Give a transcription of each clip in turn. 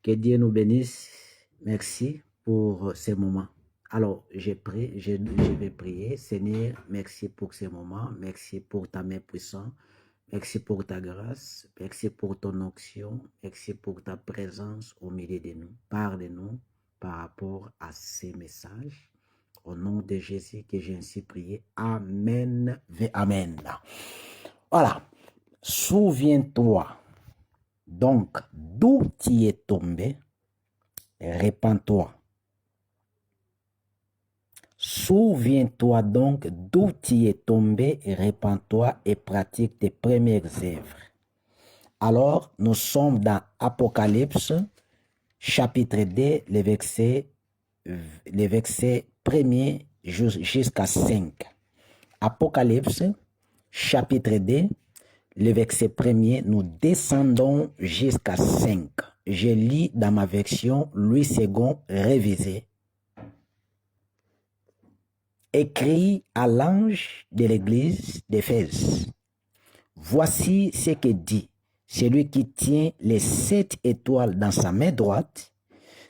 Que Dieu nous bénisse. Merci pour ces moments. Alors, je vais prier. Seigneur, merci pour ces moments. Merci pour ta main puissante. Merci pour ta grâce. Merci pour ton onction. Merci pour ta présence au milieu de nous. Parle-nous par rapport à ces messages. Au nom de Jésus que j'ai ainsi prié. Amen. Amen. Voilà. Souviens-toi. Donc, d'où tu es tombé, répands-toi. Souviens-toi donc d'où tu es tombé, répands-toi et pratique tes premières œuvres. Alors, nous sommes dans Apocalypse, chapitre 2, les versets 1er jusqu'à 5. Apocalypse, chapitre 2, le verset 1er, nous descendons jusqu'à 5. Je lis dans ma version Louis II révisée. Écrit à l'ange de l'église d'Éphèse. Voici ce que dit celui qui tient les 7 étoiles dans sa main droite,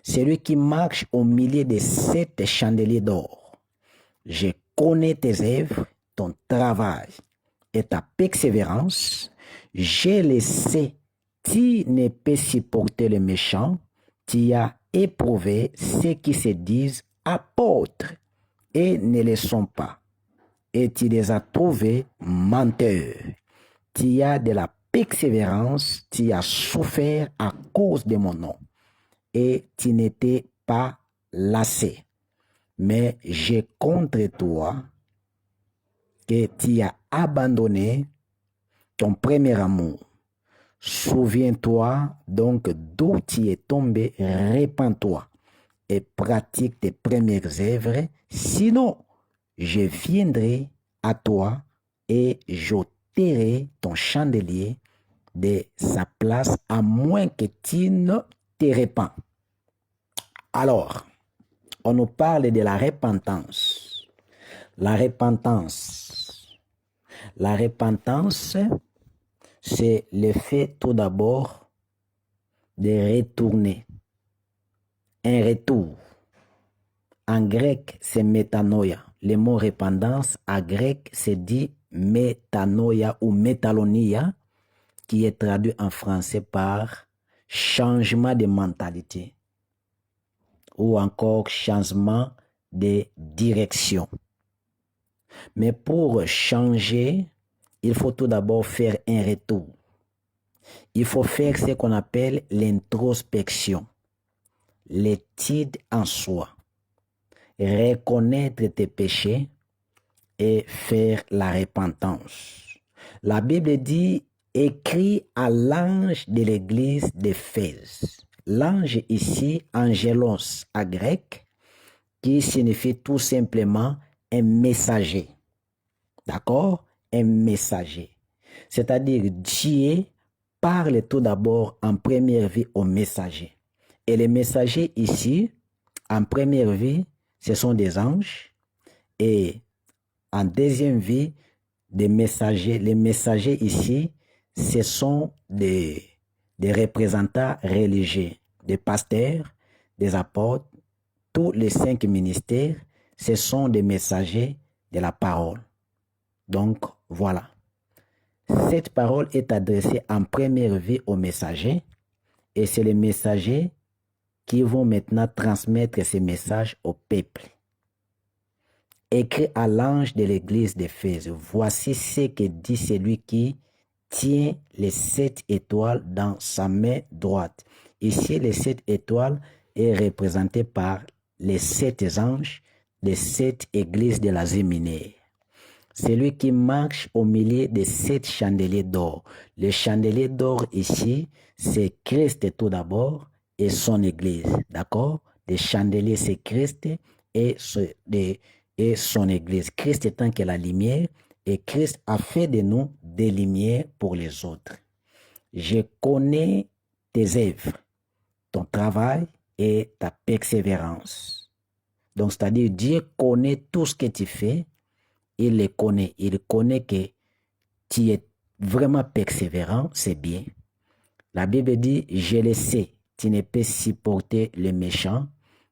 celui qui marche au milieu des 7 chandeliers d'or. Je connais tes œuvres, ton travail et ta persévérance. Je le sais, tu ne peux supporter le méchant, tu as éprouvé ceux qui se disent apôtres et ne le sont pas, et tu les as trouvés menteurs. Tu as de la persévérance, tu as souffert à cause de mon nom, et tu n'étais pas lassé. Mais j'ai contre toi que tu as abandonné ton premier amour. Souviens-toi donc d'où tu es tombé, répands-toi et pratique tes premières œuvres, sinon je viendrai à toi et j'ôterai ton chandelier de sa place à moins que tu ne te répands. Alors, on nous parle de la repentance. La repentance. La repentance, c'est le fait tout d'abord de retourner. Un retour. En grec, c'est métanoia. Le mot repentance, en grec, c'est dit métanoia ou métalonia, qui est traduit en français par changement de mentalité ou encore changement de direction. Mais pour changer, il faut tout d'abord faire un retour. Il faut faire ce qu'on appelle l'introspection, l'étude en soi, reconnaître tes péchés et faire la repentance. La Bible dit, écrit à l'ange de l'église d'Éphèse. L'ange ici, angelos en grec, qui signifie tout simplement un messager. D'accord? Un messager. C'est-à-dire Dieu parle tout d'abord en première vie au messager. Et les messagers ici, en première vie, ce sont des anges. Et en deuxième vie, des messagers. Les messagers ici, ce sont des représentants religieux, des pasteurs, des apôtres, tous les 5 ministères, ce sont des messagers de la parole. Donc, voilà. Cette parole est adressée en première vie aux messagers et c'est les messagers qui vont maintenant transmettre ces messages au peuple. Écrit à l'ange de l'église d'Éphèse, voici ce que dit celui qui tient les 7 étoiles dans sa main droite. Ici, les 7 étoiles est représenté par les 7 anges des 7 églises de l'Asie mineure. Celui qui marche au milieu des 7 chandeliers d'or. Le chandelier d'or ici, c'est Christ tout d'abord et son église. D'accord? Le chandelier, c'est Christ et son église. Christ étant que la lumière et Christ a fait de nous des lumières pour les autres. Je connais tes œuvres, ton travail et ta persévérance. Donc, c'est-à-dire, Dieu connaît tout ce que tu fais. Il le connaît. Il connaît que tu es vraiment persévérant, c'est bien. La Bible dit, je le sais, tu ne peux supporter le méchant.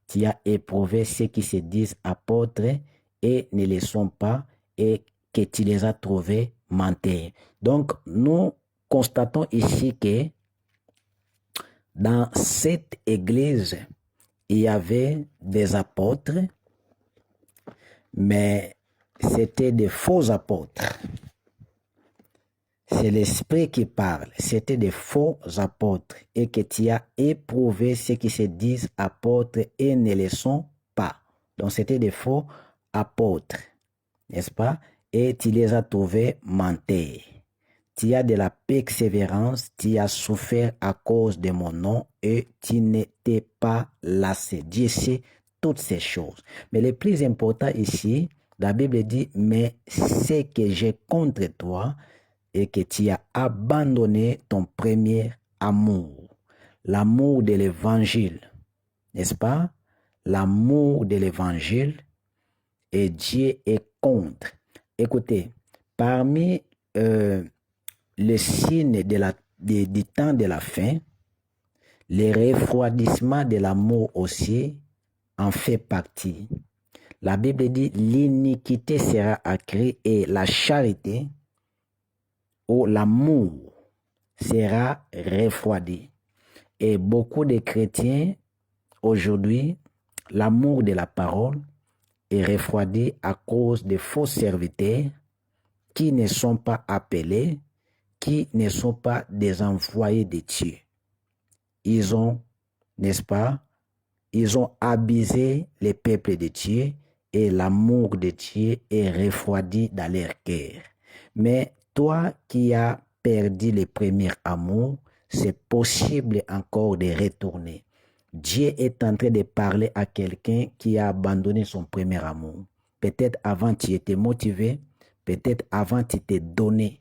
Tu as éprouvé ceux qui se disent apôtres et ne le sont pas, et que tu les as trouvés menteurs. Donc, nous constatons ici que dans cette église, il y avait des apôtres, mais c'était des faux apôtres. C'est l'esprit qui parle. C'était des faux apôtres et que tu as éprouvé ceux qui se disent apôtres et ne le sont pas. Donc c'était des faux apôtres, n'est-ce pas? Et tu les as trouvés menteurs. Tu as de la persévérance, tu as souffert à cause de mon nom et tu n'étais pas lassé. Dieu sait toutes ces choses. Mais le plus important ici, la Bible dit, mais ce que j'ai contre toi, et que tu as abandonné ton premier amour, l'amour de l'évangile, n'est-ce pas? L'amour de l'évangile, et Dieu est contre. Écoutez, parmi les signes du temps de la fin, le refroidissement de l'amour aussi en fait partie. La Bible dit, l'iniquité sera accrue et la charité où l'amour sera refroidi. Et beaucoup de chrétiens, aujourd'hui, l'amour de la parole est refroidi à cause des faux serviteurs qui ne sont pas appelés, qui ne sont pas des envoyés de Dieu. Ils ont, n'est-ce pas, ils ont abusé les peuples de Dieu et l'amour de Dieu est refroidi dans leur cœur. Mais toi qui as perdu le premier amour, c'est possible encore de retourner. Dieu est en train de parler à quelqu'un qui a abandonné son premier amour. Peut-être avant tu étais motivé, peut-être avant tu t'es donné,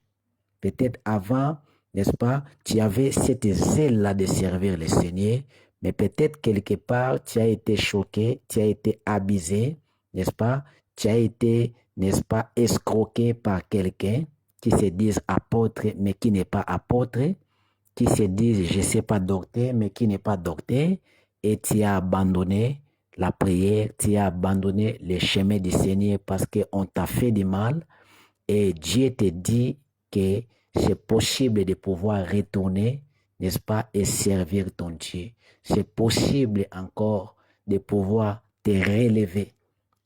peut-être avant, n'est-ce pas, tu avais cette zèle-là de servir le Seigneur, mais peut-être quelque part tu as été choqué, tu as été abusé, n'est-ce pas, tu as été, n'est-ce pas, escroqué par quelqu'un qui se disent apôtre mais qui n'est pas apôtre, qui se disent je ne sais pas docteur mais qui n'est pas docteur, et tu as abandonné la prière, tu as abandonné le chemin du Seigneur parce qu'on t'a fait du mal, et Dieu te dit que c'est possible de pouvoir retourner, n'est-ce pas, et servir ton Dieu. C'est possible encore de pouvoir te relever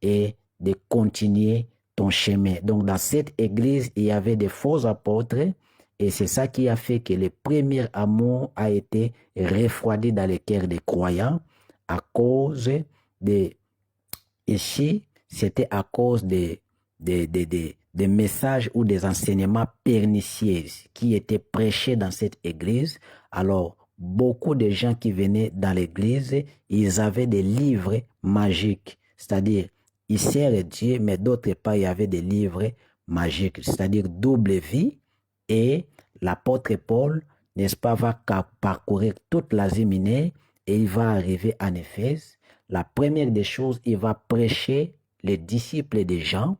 et de continuer ton chemin. Donc dans cette église, il y avait des faux apôtres et c'est ça qui a fait que le premier amour a été refroidi dans les cœurs des croyants à cause de, ici, c'était à cause des messages ou des enseignements pernicieux qui étaient prêchés dans cette église. Alors, beaucoup de gens qui venaient dans l'église, ils avaient des livres magiques, c'est-à-dire, ils servent Dieu, mais d'autre part, il y avait des livres magiques, c'est-à-dire double vie, et l'apôtre Paul, n'est-ce pas, va parcourir toute l'Asie mineure et il va arriver en Éphèse. La première des choses, il va prêcher les disciples des gens,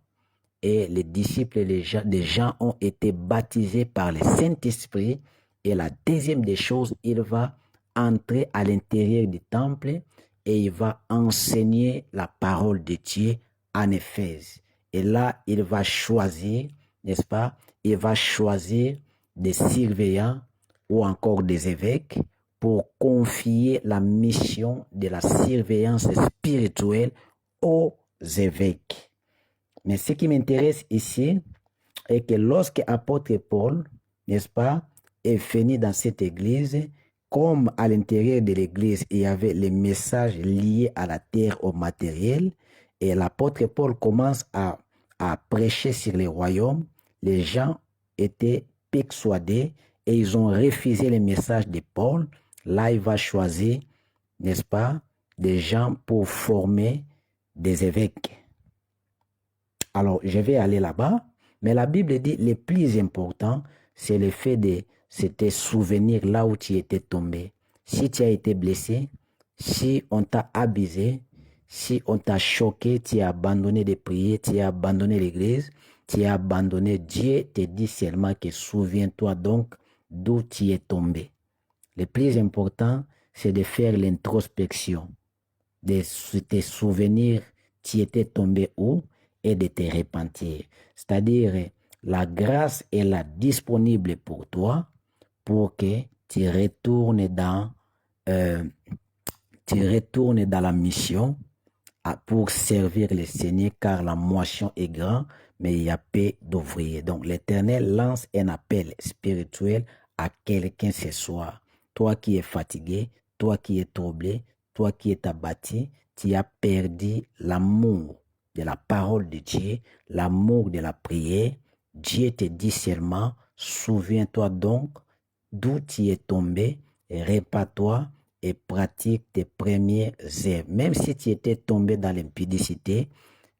et les disciples des gens ont été baptisés par le Saint-Esprit. Et la deuxième des choses, il va entrer à l'intérieur du temple et il va enseigner la parole de Dieu en Éphèse. Et là, il va choisir, n'est-ce pas, il va choisir des surveillants ou encore des évêques pour confier la mission de la surveillance spirituelle aux évêques. Mais ce qui m'intéresse ici est que lorsque l'apôtre Paul, n'est-ce pas, est venu dans cette église, comme à l'intérieur de l'église, il y avait les messages liés à la terre, au matériel, et l'apôtre Paul commence à prêcher sur les royaumes, les gens étaient persuadés et ils ont refusé les messages de Paul. Là, il va choisir, n'est-ce pas, des gens pour former des évêques. Alors, je vais aller là-bas, mais la Bible dit le plus important, c'est le fait de te souvenir là où tu étais tombé. Si tu as été blessé, si on t'a abusé, si on t'a choqué, tu as abandonné de prier, tu as abandonné l'église, tu as abandonné, Dieu te dit seulement que souviens-toi donc d'où tu es tombé. Le plus important, c'est de faire l'introspection, de te souvenir tu étais tombé où et de te repentir. C'est-à-dire, la grâce est là disponible pour toi pour que tu retournes dans la mission pour servir le Seigneur, car la moisson est grande, mais il y a peu d'ouvriers. Donc l'Éternel lance un appel spirituel à quelqu'un ce soir. Toi qui es fatigué, toi qui es troublé, toi qui es abattu, tu as perdu l'amour de la parole de Dieu, l'amour de la prière. Dieu te dit seulement, souviens-toi donc d'où tu es tombé, répare-toi et pratique tes premières œuvres. Même si tu étais tombé dans l'impudicité,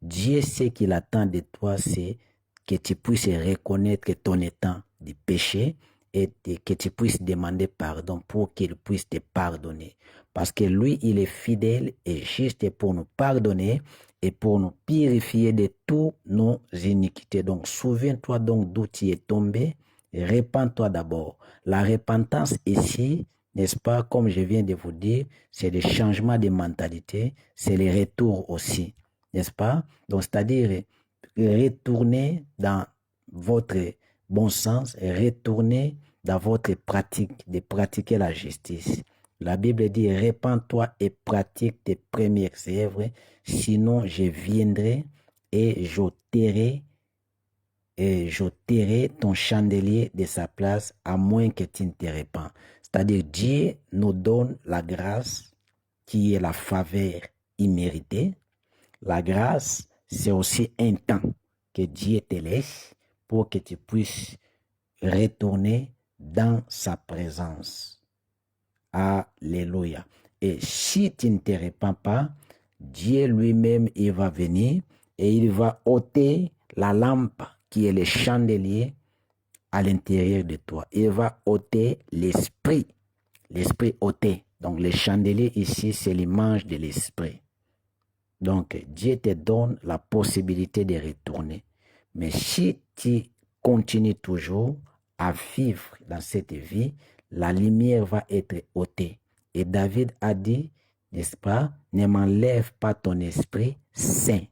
Dieu sait qu'il attend de toi, c'est que tu puisses reconnaître ton état du péché et que tu puisses demander pardon pour qu'il puisse te pardonner. Parce que lui, il est fidèle et juste pour nous pardonner et pour nous purifier de toutes nos iniquités. Donc, souviens-toi donc d'où tu es tombé, répands-toi d'abord. La repentance ici, n'est-ce pas, comme je viens de vous dire, c'est le changement de mentalité, c'est le retour aussi, n'est-ce pas? Donc, c'est-à-dire, retourner dans votre bon sens, retourner dans votre pratique, de pratiquer la justice. La Bible dit, répands-toi et pratique tes premières œuvres, sinon je viendrai et j'ôterai ton chandelier de sa place, à moins que tu ne te répands. C'est-à-dire, Dieu nous donne la grâce qui est la faveur imméritée. La grâce, c'est aussi un temps que Dieu te laisse pour que tu puisses retourner dans sa présence. Alléluia. Et si tu ne te répands pas, Dieu lui-même, il va venir et il va ôter la lampe qui est le chandelier à l'intérieur de toi. Il va ôter l'esprit ôté. Donc le chandelier ici, c'est l'image de l'esprit. Donc Dieu te donne la possibilité de retourner. Mais si tu continues toujours à vivre dans cette vie, la lumière va être ôtée. Et David a dit, n'est-ce pas, ne m'enlève pas ton esprit saint.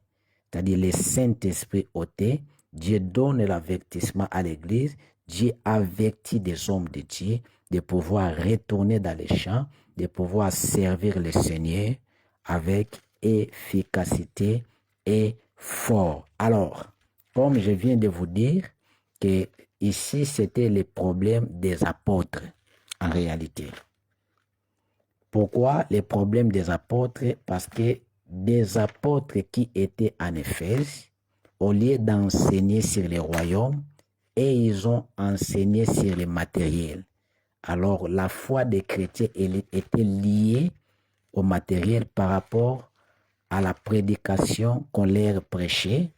C'est-à-dire le Saint-Esprit ôté. Dieu donne l'avertissement à l'Église. Dieu avertit des hommes de Dieu de pouvoir retourner dans les champs, de pouvoir servir le Seigneur avec efficacité et fort. Alors, comme je viens de vous dire que ici c'était le problème des apôtres en réalité. Pourquoi les problèmes des apôtres? Parce que des apôtres qui étaient en Éphèse, au lieu d'enseigner sur les royaumes, et ils ont enseigné sur le matériel. Alors la foi des chrétiens était liée au matériel par rapport à la prédication qu'on leur prêchait.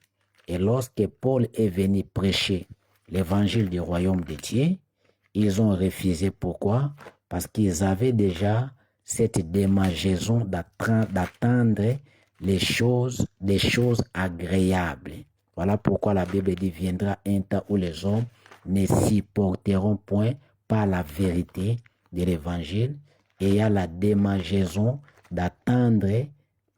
Et lorsque Paul est venu prêcher l'évangile du royaume de Dieu, ils ont refusé. Pourquoi? Parce qu'ils avaient déjà cette démangeaison d'attendre des choses agréables. Voilà pourquoi la Bible dit, viendra un temps où les hommes ne s'y porteront point par la vérité de l'évangile, et il y a la démangeaison d'attendre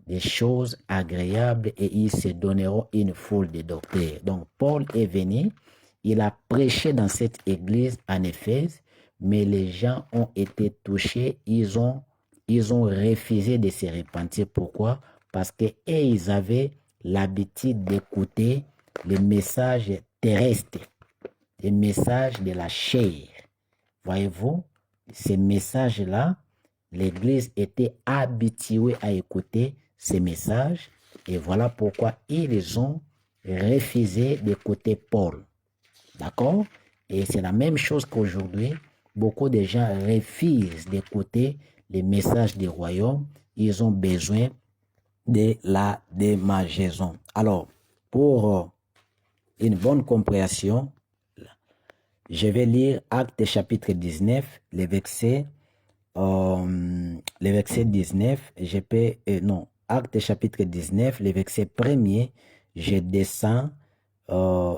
des choses agréables et ils se donneront une foule de docteurs. Donc Paul est venu, il a prêché dans cette église en Éphèse, mais les gens ont été touchés, ils ont refusé de se repentir. Pourquoi? Parce qu'ils avaient l'habitude d'écouter les messages terrestres, les messages de la chair. Voyez-vous, ces messages-là, l'Église était habituée à écouter ces messages et voilà pourquoi ils ont refusé d'écouter Paul. D'accord? Et c'est la même chose qu'aujourd'hui. Beaucoup de gens refusent d'écouter les messages du royaume. Ils ont besoin de la démangeaison. Alors, pour une bonne compréhension, je vais lire Actes chapitre 19, le verset 19, Actes chapitre 19, le verset 1er, je descends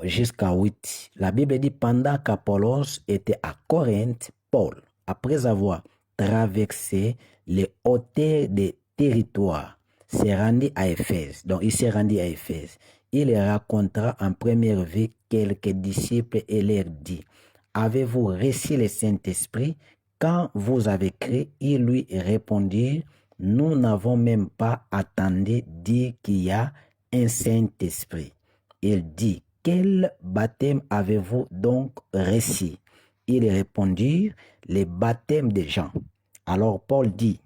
jusqu'à 8. La Bible dit, pendant qu'Apollos était à Corinthe, Paul, après avoir traversé les hauteurs des territoires, s'est rendu à Éphèse. Donc, il s'est rendu à Éphèse. Il racontera en première vue quelques disciples et leur dit, avez-vous reçu le Saint-Esprit quand vous avez cru? Ils lui répondirent, nous n'avons même pas attendu dire qu'il y a un Saint-Esprit. Il dit, quel baptême avez-vous donc reçu? Ils répondirent, le baptême de Jean. Alors Paul dit,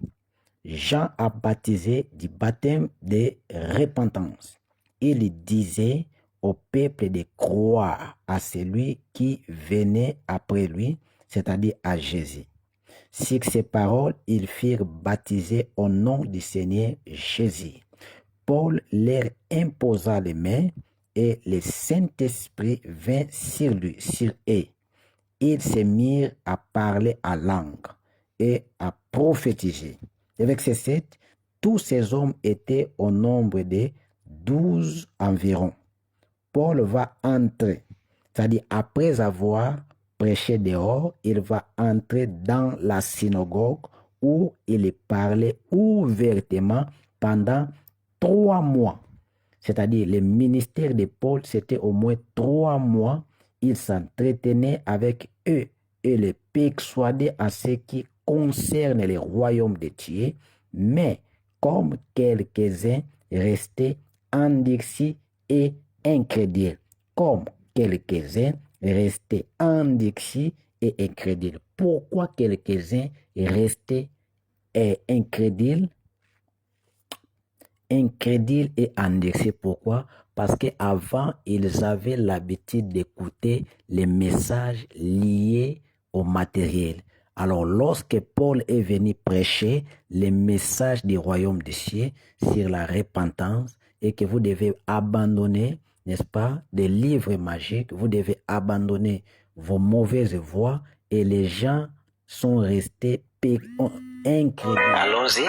Jean a baptisé du baptême de repentance. Il disait au peuple de croire à celui qui venait après lui, c'est-à-dire à Jésus. Sur ces paroles, ils furent baptisés au nom du Seigneur Jésus. Paul leur imposa les mains et le Saint-Esprit vint sur lui, sur eux. Ils se mirent à parler en langue et à prophétiser. Et verset 7, tous ces hommes étaient au nombre de 12 environ. Paul va entrer, c'est-à-dire après avoir prêché dehors, il va entrer dans la synagogue où il parlait ouvertement pendant 3 mois. C'est-à-dire le ministère de Paul, c'était au moins 3 mois. Il s'entretenait avec eux et les persuadait à ce qui concerne le royaume de Dieu, mais comme quelques-uns restaient endurcis et incrédules, comme quelques-uns restaient endurcis et incrédules. Pourquoi quelques-uns restaient incrédules et endurcis? Pourquoi? Parce qu'avant, ils avaient l'habitude d'écouter les messages liés au matériel. Alors, lorsque Paul est venu prêcher les messages du royaume des cieux sur la repentance et que vous devez abandonner, n'est-ce pas, des livres magiques, vous devez abandonner vos mauvaises voies et les gens sont restés incrédules. Allons-y.